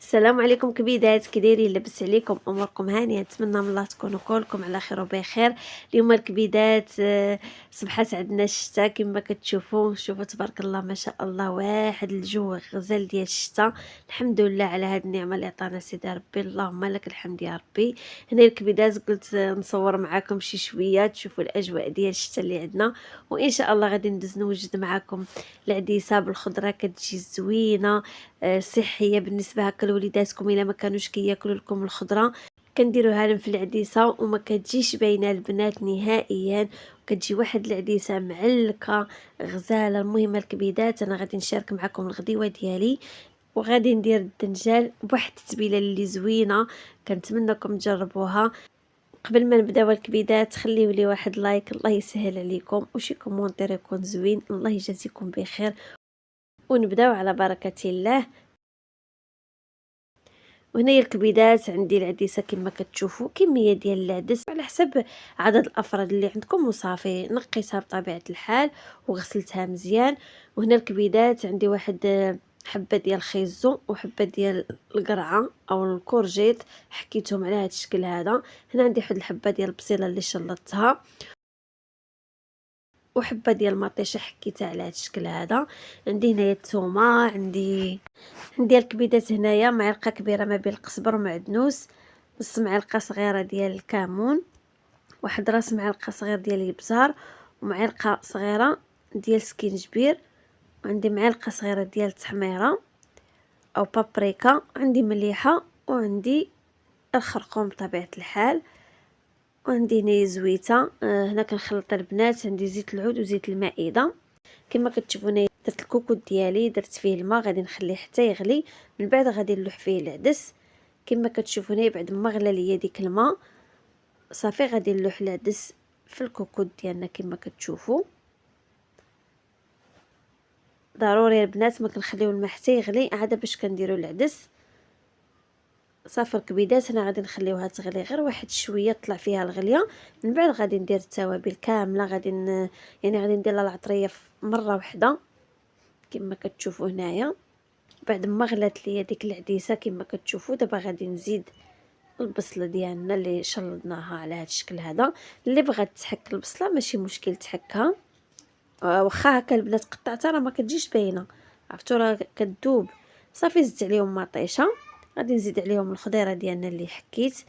السلام عليكم كبيدات، كي دايرين؟ لاباس عليكم؟ اموركم هانيه؟ نتمنى من الله تكونوا كلكم على خير وبخير. اليوم الكبيدات صبحات عندنا الشتاء كما كتشوفوا. شوفوا تبارك الله ما شاء الله، واحد الجو غزال ديال الشتاء. الحمد لله على هاد النعمه اللي عطانا سيدي ربي، اللهم لك الحمد يا ربي. هنا الكبيدات قلت نصور معكم شي شويه تشوفوا الاجواء ديال الشتاء اللي عندنا، وان شاء الله غادي ندوز نوجد معكم العديسه بالخضره كتجي زوينه صحيه بالنسبه هكا لوليداتكم. الا ما كانوش كياكلوا لكم الخضره كنديروها لهم في العديسه وما كتجيش باينه البنات نهائيا، كتجي واحد العديسه معلكه غزاله. المهم الكبيدات انا غادي نشارك معكم الغديوه ديالي، وغادي ندير الدنجال بواحد التتبيله اللي زوينه، كنتمنىكم تجربوها. قبل ما نبداو الكبيدات خليو لي واحد لايك، الله يسهل عليكم، وشي كومونتير يكون زوين، الله يجازيكم بخير. ونبداو على بركه الله. وهنايا الكبيدات عندي العديسه كما كتشوفوا، كميه ديال العدس على حسب عدد الافراد اللي عندكم، وصافي نقيتها بطبيعه الحال وغسلتها مزيان. وهنا الكبيدات عندي واحد حبه ديال الخيزو وحبه ديال القرعه او الكورجيت، حكيتهم على هذا الشكل هذا. هنا عندي واحد الحبه ديال البصيله اللي شلطتها، وحبه ديال المطيشه حكيتها على هذا الشكل هذا. عندي هنايا الثومه، عندي الكبيدات هنايا معلقه كبيره ما بين القزبر ومعدنوس، نص معلقه صغيره ديال الكمون، واحد راس معلقه صغير ديال الابزار، ومعلقه صغيره ديال سكينجبير، وعندي معلقه صغيره ديال التحميره او بابريكا، عندي مليحه، وعندي الخرقوم بطبيعه الحال، وعندي هنا زويته. هنا كنخلط البنات، عندي زيت العود وزيت المائده. كما كتشوفوا هنا درت الكوكوط ديالي، درت فيه الماء، غادي نخليه حتى يغلي، من بعد غادي نلوح فيه العدس. كما كتشوفوا هنا بعد ما غلى ليا ديك الماء صافي غادي نلوح العدس في الكوكوط ديالنا. كما كتشوفوا ضروري البنات ما كنخليو الماء حتى يغلي عاد باش كنديروا العدس. صافي الكبيدات هنا غادي نخليوها تغلي غير واحد شويه طلع فيها الغليه، من بعد غادي ندير التوابل كامله، يعني غادي ندير لها العطريه في مره واحده. كما كتشوفوا هنايا بعد ما غلات ليا ديك العديسه كما كتشوفوا، دابا غادي نزيد البصله ديالنا اللي شلضناها على هذا الشكل هذا. اللي بغات تحك البصله ماشي مشكل تحكها، واخا هكا البنات قطعتها راه ما كتجيش باينه، عرفتوا راه كتذوب. صافي زدت عليهم مطيشه، غادي نزيد عليهم الخضيره ديالنا اللي حكيت.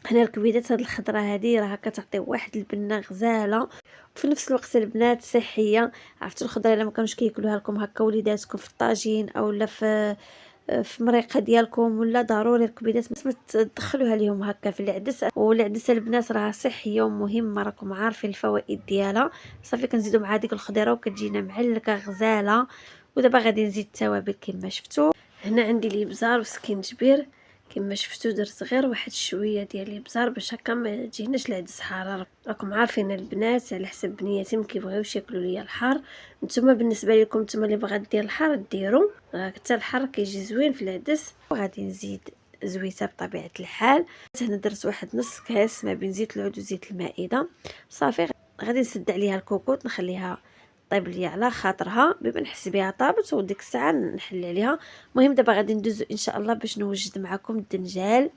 هنا الكبيدات هاد الخضره هادي راه كتعطي واحد البنه غزاله، وفي نفس الوقت البنات صحيه. عرفتوا الخضره الا ما كانوش كياكلوها لكم هكا وليداتكم في الطاجين او لا في مريقه ديالكم، ولا ضروري الكبيدات ما تدخلوها ليهم هكا في العدس. والعدس البنات راه صحيه ومهمه، راكم عارفين الفوائد ديالها. صافي كنزيدوا مع ديك الخضيره وكتجينا معلكه غزاله. ودابا غادي نزيد التوابل كما شفتوا. هنا عندي الابزار وسكينجبير، كما شفتوا درت غير واحد شويه ديال الابزار باش هكا ما تجيناش العدس حاره. راكم عارفين البنات على حسب بنياتي ما كيبغيوش ياكلوا ليا الحار. نتوما بالنسبه لكم نتوما اللي بغات دير الحار ديروا، حتى الحار كيجي زوين في العدس. وغادي نزيد زويته بطبيعه الحال. هنا درت واحد نص كاس ما بين زيت العود وزيت المائده. صافي غادي نسد عليها الكوكوط نخليها طيب لي على خاطرها، بما نحس بها طابت وديك الساعه نحل عليها. المهم دابا غادي ندوزو ان شاء الله باش نوجد معكم الدنجال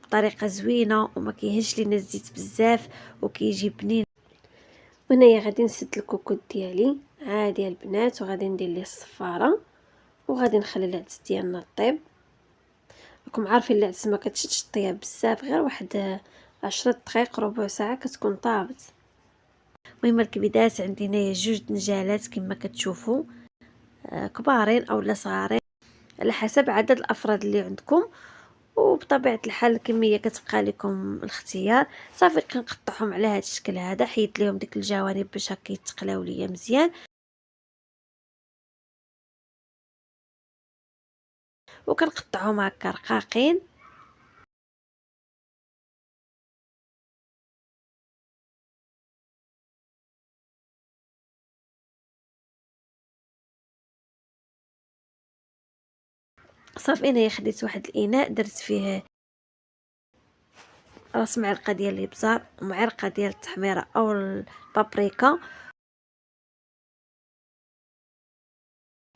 بطريقه زوينه وما كيهش لينا الزيت بزاف وكيجي بنين. وهنايا غادي نسد الكوكوط ديالي عادي البنات، وغادي ندير ليه الصفاره، وغادي نخلي العدس ديالنا طيب. راكم عارفين العدس ما كتشدش الطياب بزاف، غير واحد 10 دقائق ربع ساعه كتكون طابت. المهم الكبيدات عندي هنايا جوج دنجالات كما كتشوفوا، كبارين او لا صغارين على حسب عدد الافراد اللي عندكم، وبطبيعه الحال الكميه كتبقى لكم الاختيار. صافي كنقطعهم على هذا الشكل هذا، حيت ليهم ديك الجوانب باش هكا يتقلاو ليا مزيان، وكنقطعهم هكا رقاقين. صافي انايا خديت واحد الاناء درت فيه راس معلقه ديال الابزار ومعلقه ديال التحميره او البابريكا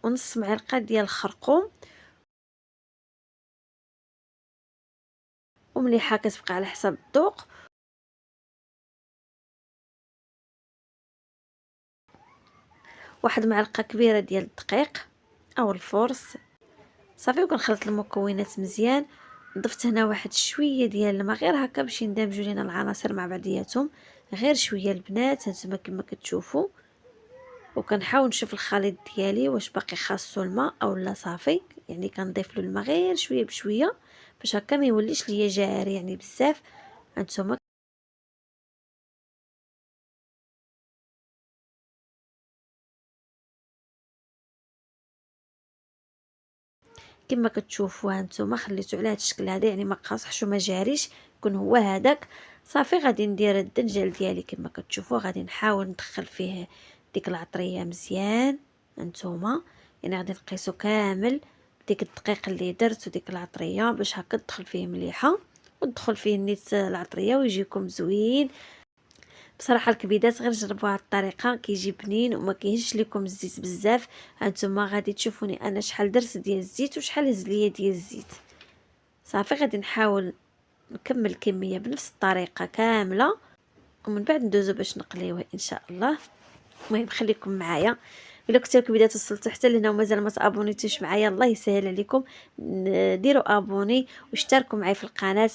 ونص معلقه ديال الخرقوم ومليحه، كتبقى على حسب الذوق. واحد معلقه كبيره ديال الدقيق او الفورس صافي. وكنخلط المكونات مزيان. ضفت هنا واحد شويه ديال الماء غير هكا باش يندمجوا لينا العناصر مع بعضياتهم، غير شويه البنات هانتوما كما كتشوفوا. وكنحاول نشوف الخليط ديالي واش باقي خاصو الماء او لا صافي، يعني كنضيف له الماء غير شويه بشويه باش هكا ما يوليش ليا جاري يعني بزاف. هانتوما كما كتشوفوا هانتوما خليته على هذا الشكل هذا، يعني ما قاصحش وما جاريش، يكون هو هذاك صافي. غادي ندير الدنجال ديالي كما كتشوفوا، غادي نحاول ندخل فيه ديك العطريه مزيان. هانتوما يعني غادي نقيسو كامل ديك الدقيق اللي درت وديك العطريه باش هكا تدخل فيه مليحه، وتدخل فيه نيت العطريه ويجيكم زوين. بصراحه الكبيدات غير جربوا هاد الطريقه كيجي بنين وما كيهش لكم الزيت بزاف. هانتوما غادي تشوفوني انا شحال درت ديال الزيت وشحال هز ليا ديال الزيت. صافي غادي نحاول نكمل الكميه بنفس الطريقه كامله، ومن بعد ندوزو باش نقليوه ان شاء الله. المهم خليكم معايا. الا كنتو الكبيدات وصلتوا حتى لهنا ومازال ما تابونيتوش معايا، الله يسهل عليكم، ديروا ابوني واشتركوا معايا في القناه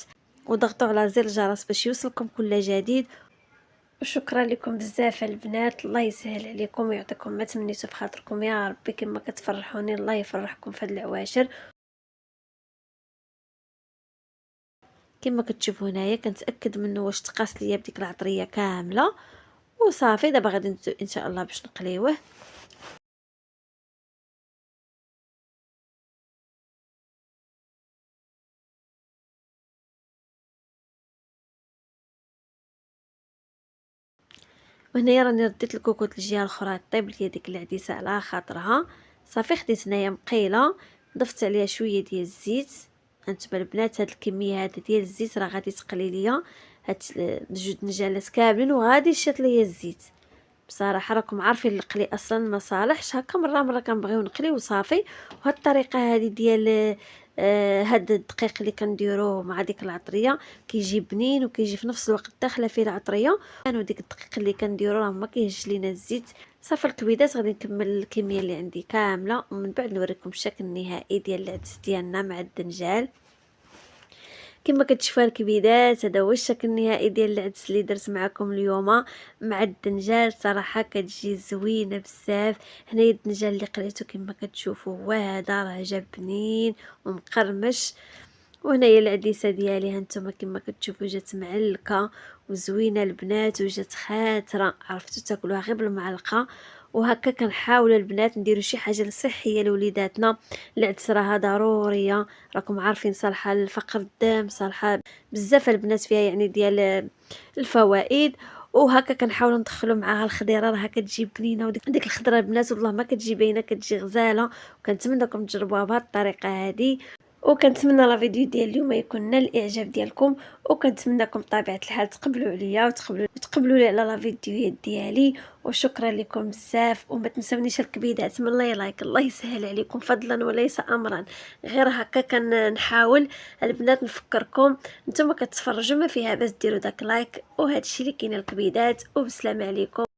وضغطوا على زر الجرس باش يوصلكم كل جديد. وشكرا لكم بزاف البنات، الله يسهل عليكم ويعطيكم ما تمنيتوا في خاطركم يا ربي. كما كتفرحوني الله يفرحكم في هاد العواشر. كما كتشوفوا هنايا كنتاكد منه واش تقاس ليا بديك العطريه كامله. وصافي دابا غادي ندوزو ان شاء الله باش نقليوه. وهنايا راني رديت الكوكوط الجهه الاخرى طيب ليا ديك العديسه على خاطرها. صافي خديت هنايا مقيله ضفت عليها شويه ديال الزيت. هانتوما البنات هاد الكميه هذا ديال الزيت راه غادي تقلي ليا هاد جوج نجالات كاملين وغادي شات ليا الزيت. بصراحه راكم عارفين القلي اصلا ما صالحش هكا، مره كنبغيو نقلي وصافي. وهاد الطريقه هذه ديال هاد الدقيق اللي كنديروه مع ديك العطريه كيجي بنين وكيجي في نفس الوقت داخله فيه العطريه. كانوا ديك الدقيق اللي كنديرو راه ما كيهش لينا الزيت. صافي الكبيدات غادي نكمل الكميه اللي عندي كامله ومن بعد نوريكم الشكل النهائي ديال العدس ديالنا مع الدنجال. كما كتشوفوا الكبيدات هذا هو الشكل النهائي ديال العدس اللي درت معكم اليوم مع الدنجال. صراحه كتجي زوينه بزاف. هنايا الدنجال اللي قليته كما كتشوفوا هو هذا راه جا بنين ومقرمش. وهنايا العديسه ديالي هانتوما كما كتشوفوا جات معلكه وزوينه البنات وجات خاتره، عرفتوا تاكلوها غير بالمعلقه. وهكا كنحاول البنات نديروا شي حاجه صحيه لوليداتنا. العدس راه ضروريه، راكم عارفين صالحه للفقر الدم، صالحه بزاف البنات فيها يعني ديال الفوائد. وهكا كنحاولوا ندخلوا معاها الخضيره راها كتجي بنينه. وديك الخضره البنات والله ما كتجي باينه، كتجي غزاله. وكنتمنىكم تجربوها بهذه الطريقه هذه. وكنتمنى لا فيديو ديال اليوم يكون نال الاعجاب ديالكم. وكنتمنىكم بطبيعه الحال تقبلوا عليا وتقبلوا لي على لا فيديوهات ديالي. وشكرا لكم بزاف. وما تنسونيش الكبيدات من لايك، الله يسهل عليكم فضلا وليس امرا. غير هكا كنحاول البنات نفكركم نتوما كتفرجوا ما فيها بس ديروا داك لايك. وهذا الشيء اللي كاين الكبيدات. وبسلام عليكم.